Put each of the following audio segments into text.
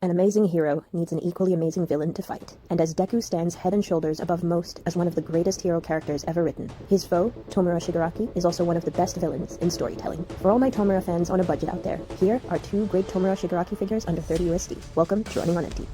An amazing hero needs an equally amazing villain to fight, and as Deku stands head and shoulders above most as one of the greatest hero characters ever written, his foe, Tomura Shigaraki, is also one of the best villains in storytelling. For all my Tomura fans on a budget out there, here are two great Tomura Shigaraki figures under 30 USD. Welcome to Running on Empty.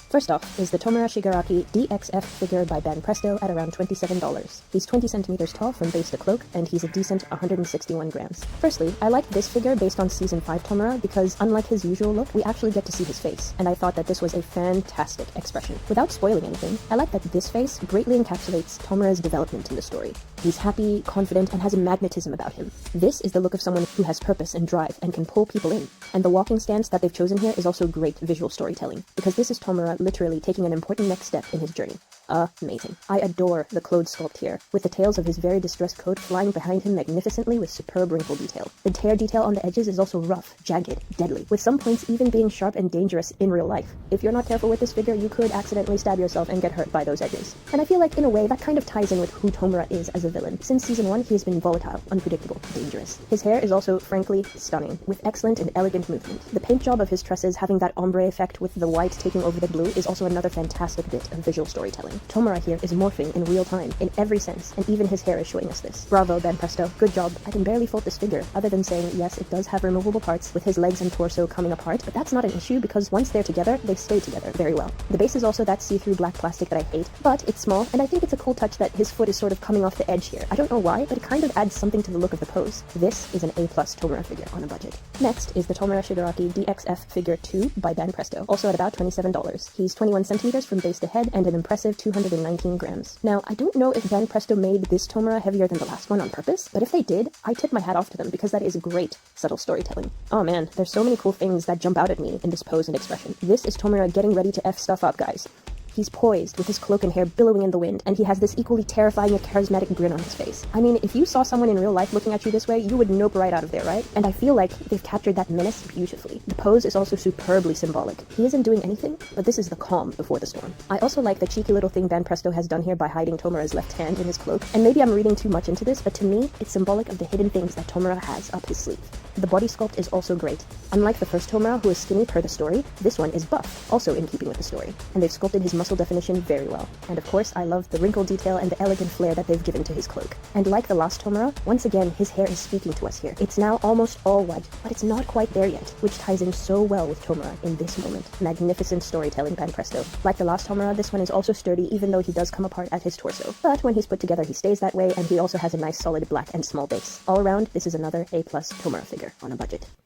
First off is the Tomura Shigaraki DXF figure by Banpresto at around $27. He's 20 centimeters tall from base to cloak, and he's a decent 161 grams. Firstly, I like this figure based on Season 5 Tomura because unlike his usual look, we actually get to see his face, and I thought that this was a fantastic expression. Without spoiling anything, I like that this face greatly encapsulates Tomura's development in the story. He's happy, confident, and has a magnetism about him. This is the look of someone who has purpose and drive and can pull people in. And the walking stance that they've chosen here is also great visual storytelling, because this is Tomura literally taking an important next step in his journey. Amazing. I adore the clothes sculpt here, with the tails of his very distressed coat flying behind him magnificently with superb wrinkle detail. The tear detail on the edges is also rough, jagged, deadly, with some points even being sharp and dangerous in real life. If you're not careful with this figure, you could accidentally stab yourself and get hurt by those edges. And I feel like, in a way, that kind of ties in with who Tomura is as a villain. Since Season 1, he has been volatile, unpredictable, dangerous. His hair is also, frankly, stunning, with excellent and elegant movement. The paint job of his tresses having that ombre effect with the white taking over the blue is also another fantastic bit of visual storytelling. Tomura here is morphing in real time, in every sense, and even his hair is showing us this. Bravo, Banpresto. Good job. I can barely fault this figure, other than saying, yes, it does have removable parts, with his legs and torso coming apart, but that's not an issue because once they're together, they stay together very well. The base is also that see-through black plastic that I hate, but it's small, and I think it's a cool touch that his foot is sort of coming off the edge here. I don't know why, but it kind of adds something to the look of the pose. This is an A+ Tomura figure on a budget. Next is the Tomura Shigaraki DXF figure 2 by Banpresto, also at about $27. He's 21 centimeters from base to head and an impressive 219 grams. Now, I don't know if Banpresto made this Tomura heavier than the last one on purpose, but if they did, I tip my hat off to them because that is great, subtle storytelling. Oh man, there's so many cool things that jump out at me in this pose and expression. This is Tomura getting ready to F stuff up, guys. He's poised with his cloak and hair billowing in the wind, and he has this equally terrifying and charismatic grin on his face. I mean, if you saw someone in real life looking at you this way, you would nope right out of there, right? And I feel like they've captured that menace beautifully. The pose is also superbly symbolic. He isn't doing anything, but this is the calm before the storm. I also like the cheeky little thing Banpresto has done here by hiding Tomura's left hand in his cloak, and maybe I'm reading too much into this, but to me, it's symbolic of the hidden things that Tomura has up his sleeve. The body sculpt is also great. Unlike the first Tomura, who is skinny per the story, this one is buff, also in keeping with the story, and they've sculpted his muscle definition very well. And of course, I love the wrinkle detail and the elegant flair that they've given to his cloak. And like the last Tomura, once again, his hair is speaking to us here. It's now almost all white, but it's not quite there yet, which ties in so well with Tomura in this moment. Magnificent storytelling, Banpresto. Like the last Tomura, this one is also sturdy, even though he does come apart at his torso. But when he's put together, he stays that way, and he also has a nice solid black and small base. All around, this is another A+ Tomura figure on a budget.